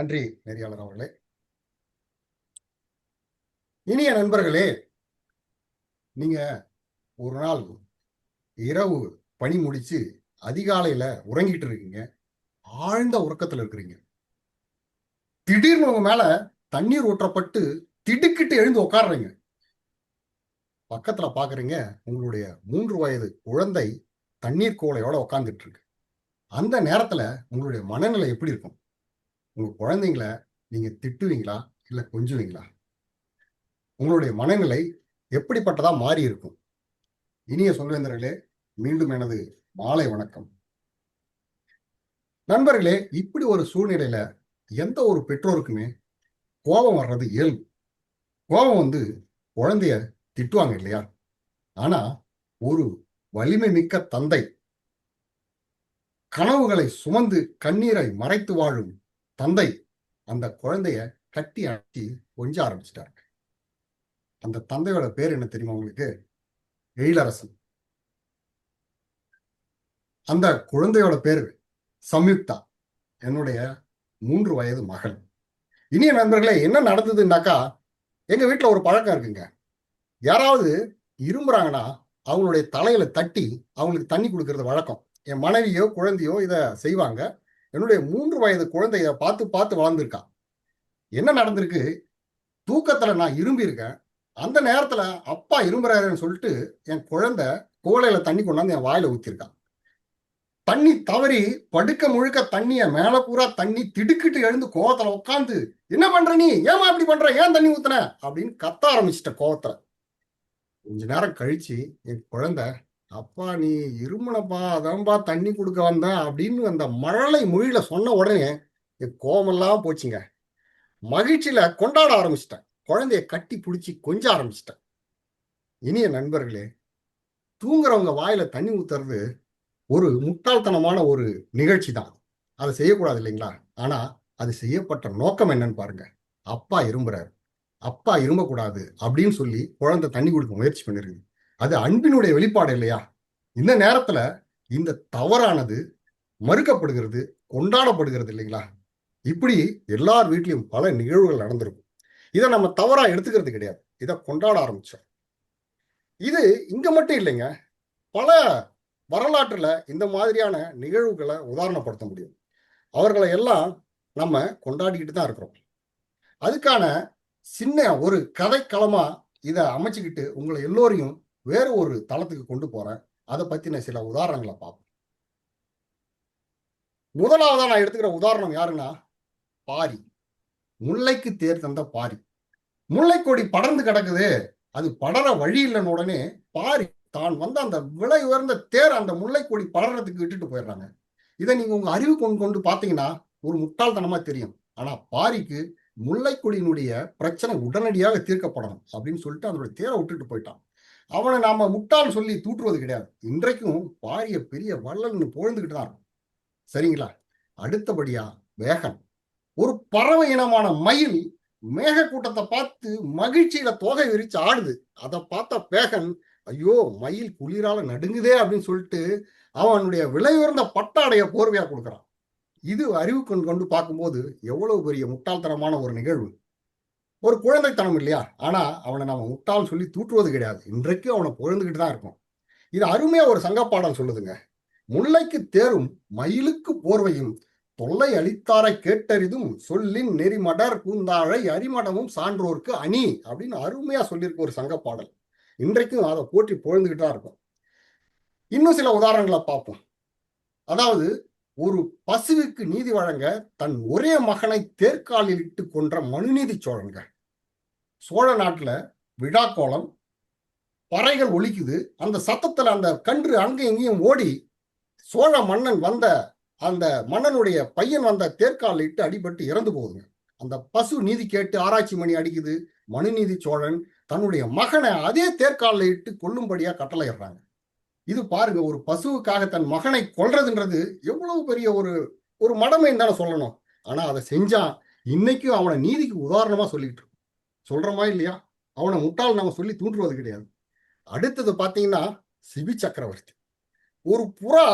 நன்றி நெறியாளர் அவர்களே. இனிய நண்பர்களே, நீங்க ஒரு நாள் இரவு பணி முடிச்சு அதிகாலையில உறங்கிட்டு இருக்கீங்க. ஆழ்ந்த உறக்கத்துல இருக்கிறீங்க. திடீர்னு உங்க மேல தண்ணீர் ஊற்றப்பட்டு திடுக்கிட்டு எழுந்து உட்கார்றீங்க. பக்கத்துல பாக்குறீங்க, உங்களுடைய 3 வயது குழந்தை தண்ணீர் குவளையோட உட்கார்ந்துட்டு இருக்கு. அந்த நேரத்துல உங்களுடைய மனநிலை எப்படி இருக்கும்? உங்க குழந்தைங்கள நீங்க திட்டுவீங்களா? இல்ல கொஞ்சுவீங்களா? உங்களுடைய மனநிலை எப்படிப்பட்டதா மாறி இருக்கும்? இனிய சொல்வேந்தர்களே, மீண்டும் எனது மாலை வணக்கம். நண்பர்களே, இப்படி ஒரு சூழ்நிலையில எந்த ஒரு பெற்றோருக்குமே கோபம் வர்றது இயல்பு. கோபம் வந்து குழந்தைய திட்டுவாங்க இல்லையா? ஆனா ஒரு வலிமை மிக்க தந்தை, கனவுகளை சுமந்து கண்ணீரை மறைத்து வாழும் தந்தை அந்த குழந்தைய கட்டி அணைச்சி கொஞ்ச ஆரம்பிச்சிட்டாங்க. அந்த தந்தையோட பேர் என்ன தெரியுமா உங்களுக்கு? எழிலரசன். அந்த குழந்தையோட பேரு சம்யுக்தா, என்னுடைய 3 வயது மகள். இனிய நண்பர்களே, என்ன நடந்ததுன்னாக்கா, எங்க வீட்டுல ஒரு பழக்கம் இருக்குங்க. யாராவது இரும்புறாங்கன்னா அவங்களுடைய தலையில தட்டி அவங்களுக்கு தண்ணி கொடுக்கறது வழக்கம். என் மனைவியோ குழந்தையோ இத செய்வாங்க. என்னுடைய 3 வயது குழந்தை இதை பார்த்து பார்த்து வளர்ந்துருக்கா. என்ன நடந்திருக்கு? தூக்கத்துல நான் இரும்பி இருக்கேன். அந்த நேரத்துல அப்பா இரும்புறாருன்னு சொல்லிட்டு என் குழந்தை குவளையில தண்ணி கொண்டாந்து என் வாயில ஊத்திருக்கான். தண்ணி தவறி படுக்க முழுக்க தண்ணிய மேல பூரா தண்ணி திடுக்கிட்டு எழுந்து கோவத்துல உட்காந்து, என்ன பண்ற நீ? ஏமா இப்படி பண்ற? ஏன் தண்ணி ஊத்துன? அப்படின்னு கத்த ஆரம்பிச்சிட்ட கோவத்துல. கொஞ்ச நேரம் கழிச்சு என் குழந்தை, அப்பா நீ இருமுனப்பா, அதான்பா தண்ணி கொடுக்க வந்தேன் அப்படின்னு அந்த மழலை மொழியில சொன்ன உடனே என் கோவமெல்லாம் போச்சுங்க. மகிழ்ச்சியில கொண்டாட ஆரம்பிச்சிட்டேன். குழந்தைய கட்டி பிடிச்சி கொஞ்ச ஆரம்பிச்சிட்டேன். இனிய நண்பர்களே, தூங்குறவங்க வாயில தண்ணி ஊத்துறது ஒரு முட்டாள்தனமான ஒரு நிகழ்ச்சி தான். அதை செய்யக்கூடாது இல்லைங்களா? ஆனா அது செய்யப்பட்ட நோக்கம் என்னன்னு பாருங்க. அப்பா இரும்புறாரு, அப்பா இரும்பக்கூடாது அப்படின்னு சொல்லி குழந்தை தண்ணி கொடுக்க முயற்சி பண்ணிருக்கு. அது அன்பினுடைய வெளிப்பாடு இல்லையா? இந்த நேரத்துல இந்த தவறானது மறுக்கப்படுகிறது, கொண்டாடப்படுகிறது இல்லைங்களா? இப்படி எல்லார் வீட்லயும் பல நிகழ்வுகள் நடந்திருக்கும். இதை நம்ம தவறா எடுத்துக்கிறது கிடையாது. இதை கொண்டாட ஆரம்பிச்சோம். இது இங்க மட்டும் இல்லைங்க. பல வரலாற்றுல இந்த மாதிரியான நிகழ்வுகளை உதாரணப்படுத்த முடியும். அவர்களை எல்லாம் நம்ம கொண்டாடிக்கிட்டு தான் இருக்கிறோம். அதுக்கான சின்ன ஒரு கதைக்களமா இதை அமைச்சுக்கிட்டு உங்களை எல்லோரையும் வேறு ஒரு தளத்துக்கு கொண்டு போறேன். அதை பத்தின சில உதாரணங்களை பார்ப்போம். முதலாவதா நான் எடுத்துக்கிற உதாரணம் யாருன்னா, பாரி. முல்லைக்கு தேர் தந்த பாரி. முல்லைக்கொடி படர்ந்து கிடக்குது, அது படர வழி இல்லைன்னு உடனே பாரி தான் வந்து அந்த விலை உயர்ந்த தேர் அந்த முல்லைக்கொடி படறதுக்கு விட்டுட்டு போயிடுறாங்க. இதை நீங்க உங்க அறிவு கொண்டு பார்த்தீங்கன்னா ஒரு முட்டாள்தனமா தெரியும். ஆனா பாரிக்கு முல்லைக்கொடியினுடைய பிரச்சனை உடனடியாக தீர்க்கப்படணும் அப்படின்னு சொல்லிட்டு அதனுடைய தேரை விட்டுட்டு போயிட்டான். அவனை நாம முட்டாள் சொல்லி தூற்றுவது கிடையாது. இன்றைக்கும் பாரிய பெரிய வள்ளல்னு புகழ்ந்துகிட்டு தான் இருக்கும். சரிங்களா? அடுத்தபடியா வேகன். ஒரு பறவை இனமான மயில் மேக கூட்டத்தை பார்த்து மகிழ்ச்சியில தோகை விரிச்சு ஆடுது. அதை பார்த்த பேகன், ஐயோ மயில் குளிரால நடுங்குதே அப்படின்னு சொல்லிட்டு அவனுடைய விலை உயர்ந்த பட்டாடைய போர்வையா கொடுக்குறான். இது அறிவு கொண்டு பார்க்கும்போது எவ்வளவு பெரிய முட்டாள்தனமான ஒரு நிகழ்வு. ஒரு குழந்தைத்தனம் இல்லையா? ஆனா அவனை நம்ம முட்டாள் சொல்லி தூற்றுவது கிடையாது. இன்றைக்கும் அவனை புகழ்ந்துகிட்டு தான் இருக்கும். இது அருமையா ஒரு சங்கப்பாடல் சொல்லுதுங்க. முல்லைக்கு தேரும் மயிலுக்கு போர்வையும் தொல்லை அளித்தாரை கேட்டறிதும் சொல்லின் நெறிமடர் கூந்தாழை அரிமடமும் சான்றோருக்கு அணி அப்படின்னு அருமையா சொல்லியிருக்க ஒரு சங்கப்பாடல். இன்றைக்கும் அதை போற்றி புகழ்ந்துகிட்டு தான் இருக்கும். இன்னும் சில உதாரணங்களை பார்ப்போம். அதாவது ஒரு பசுவுக்கு நீதி வழங்க தன் ஒரே மகனை தேர்காலில் இட்டு கொன்ற மனுநீதி சோழன்கள். சோழ நாட்டுல விழாக்கோலம், பறைகள் ஒலிக்குது. அந்த சத்தத்துல அந்த கன்று அங்கேயும் இங்கேயும் ஓடி சோழ மன்னன் வந்த அந்த மன்னனுடைய பையன் வந்த தேர்காலில் இட்டு அடிபட்டு இறந்து போகுதுங்க. அந்த பசு நீதி கேட்டு ஆராய்ச்சி மணி அடிக்குது. மனுநீதி சோழன் தன்னுடைய மகனை அதே தேர்காலில் இட்டு கொல்லும்படியா கட்டளையிடுறாங்க. இது பாருங்க, ஒரு பசுவுக்காக தன் மகனை கொல்றதுன்றது எவ்வளவு பெரிய ஒரு ஒரு மடமைன்னு தானே சொல்லணும். ஆனா அதை செஞ்சான். இன்னைக்கும் அவனை நீதிக்கு உதாரணமா சொல்லிட்டு சொல்றோமா இல்லையா? அவனை முட்டாள் நம்ம சொல்லி தூண்டுவது கிடையாது. அடுத்தது பாத்தீங்கன்னா, சிபி சக்கரவர்த்தி. ஒரு புறா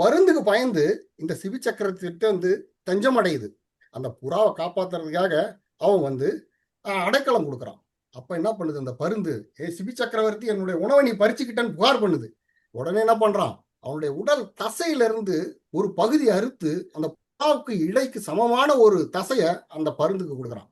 பருந்துக்கு பயந்து இந்த சிபி சக்கரவர்த்தி வந்து தஞ்சம் அடையுது. அந்த புறாவை காப்பாத்துறதுக்காக அவன் வந்து அடைக்கலம் கொடுக்குறான். அப்ப என்ன பண்ணுது அந்த பருந்து, சிபி சக்கரவர்த்தி என்னுடைய உணவை நீ பறிச்சுக்கிட்டேன்னு புகார் பண்ணுது. உடனே என்ன பண்றான், அவனுடைய உடல் தசையிலிருந்து ஒரு பகுதி அறுத்து அந்த புறாவுக்கு இடைக்கு சமமான ஒரு தசைய அந்த பருந்துக்கு கொடுக்குறான்.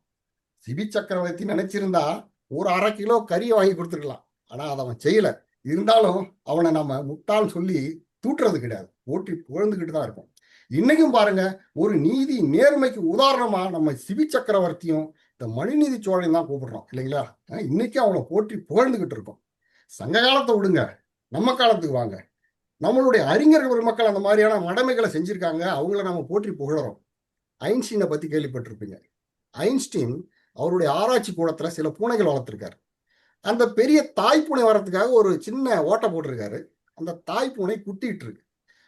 சிபி சக்கரவர்த்தி நினைச்சிருந்தா ஒரு 1/2 கிலோ கறியை வாங்கி கொடுத்துருக்கலாம். ஆனா அதை அவன் செய்யல. இருந்தாலும் அவனை நம்ம முட்டாள்னு சொல்லி தூட்டுறது கிடையாது, போற்றி புகழ்ந்துகிட்டு தான் இருக்கும். இன்னைக்கும் பாருங்க, ஒரு நீதி நேர்மைக்கு உதாரணமா நம்ம சிபி சக்கரவர்த்தியும் இந்த மனுநீதி சோழன் தான் கூப்பிடுறோம் இல்லைங்களா? இன்னைக்கு அவனை போற்றி புகழ்ந்துகிட்டு இருக்கோம். சங்க காலத்தை விடுங்க, நம்ம காலத்துக்கு வாங்க. நம்மளுடைய அறிஞர்கள் பெருமக்கள் அந்த மாதிரியான மடமைகளை செஞ்சிருக்காங்க, அவங்கள நம்ம போற்றி புகழறோம். ஐன்ஸ்டீனை பத்தி கேள்விப்பட்டிருப்பீங்க. ஐன்ஸ்டீன் அவருடைய ஆராய்ச்சி கூடத்துல சில பூனைகள் வளர்த்திருக்காரு. அந்த பெரிய தாய் பூனை வர்றதுக்காக ஒரு சின்ன ஓட்டை போட்டிருக்காரு. அந்த தாய் பூனை குட்டிட்டு இருக்கு.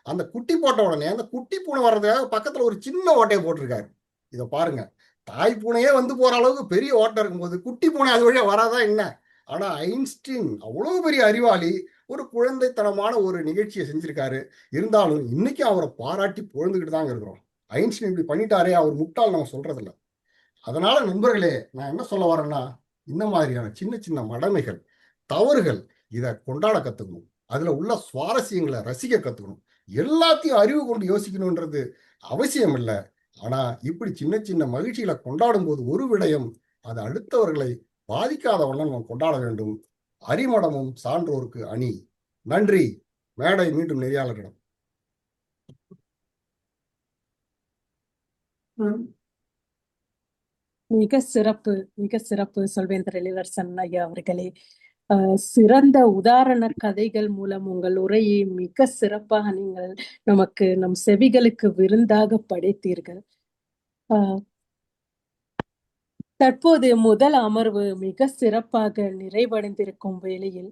அந்த குட்டி போட்ட உடனே அந்த குட்டி பூனை வர்றதுக்காக பக்கத்துல ஒரு சின்ன ஓட்டையை போட்டிருக்காரு. இதை பாருங்க, தாய் பூனையே வந்து போற அளவுக்கு பெரிய ஓட்டை இருக்கும்போது குட்டி பூனை அது வழியா வராதா என்ன? ஆனா ஐன்ஸ்டீன் அவ்வளவு பெரிய அறிவாளி, ஒரு குழந்தைத்தனமான ஒரு நிகழ்ச்சியை செஞ்சிருக்காரு. இருந்தாலும் இன்னைக்கு அவரை பாராட்டி புகழ்ந்துகிட்டு தாங்க இருக்கிறோம். ஐன்ஸ்டீன் இப்படி பண்ணிட்டாரே, அவர் முட்டாள் நம்ம சொல்றதில்ல. அதனால நண்பர்களே, நான் என்ன சொல்ல வரேன்னா, இந்த மாதிரியான சின்ன சின்ன மடமைகள், தவறுகள், இதை கொண்டாட கத்துக்கணும். அதுல உள்ள சுவாரஸ்யங்களை ரசிக்க கத்துக்கணும். எல்லாத்தையும் அறிவு கொண்டு யோசிக்கணும்ன்றது அவசியம் இல்லை. ஆனா இப்படி சின்ன சின்ன மகிழ்ச்சிகளை கொண்டாடும் போது ஒரு விடயம், அது அடுத்தவர்களை பாதிக்காத வண்ணம் நம்ம கொண்டாட வேண்டும். அரிமடமும் சான்றோருக்கு அணி. நன்றி. மேடை மீண்டும் நெறியாளரிடம். மிக சிறப்பு, மிக சிறப்பு சொல்வேந்தர் இளவரசன் ஐயா அவர்களே. சிறந்த உதாரண கதைகள் மூலம் உங்கள் உரையை மிக சிறப்பாக நீங்கள் நமக்கு, நம் செவிகளுக்கு விருந்தாக படைத்தீர்கள். தற்போது முதல் அமர்வு மிக சிறப்பாக நிறைவடைந்திருக்கும் வேளையில்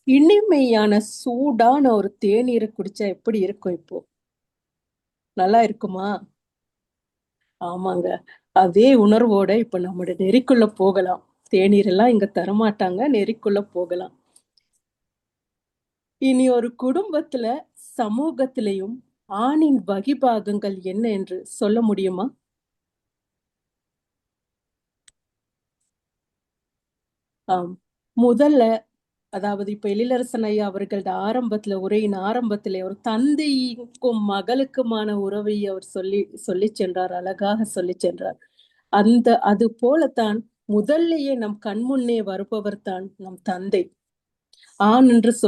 இனிமையான சூடான ஒரு தேநீரை குடிச்சா எப்படி இருக்கும்? இப்போ நல்லா இருக்குமா? ஆமாங்க, அதே உணர்வோட இப்ப நம்முடைய நெறிக்குள்ள போகலாம். தேநீர் எல்லாம் இங்க தரமாட்டாங்க, நெறிக்குள்ள போகலாம். இனி ஒரு குடும்பத்துல, சமூகத்திலையும் ஆணின் வகிபாகங்கள் என்ன என்று சொல்ல முடியுமா? முதல்ல, அதாவது இப்ப எழிலரசன் ஐயா அவர்களோட உரையின் ஆரம்பத்திலே ஒரு தந்தைக்கும் மகளுக்குமான உறவை அவர் சொல்லி சென்றார், அழகாக சொல்லி சென்றார். அது போலத்தான் முதல்லையே நம் கண்முன்னே வருபவர் தான் நம் தந்தை. ஆண் என்று சொல்ல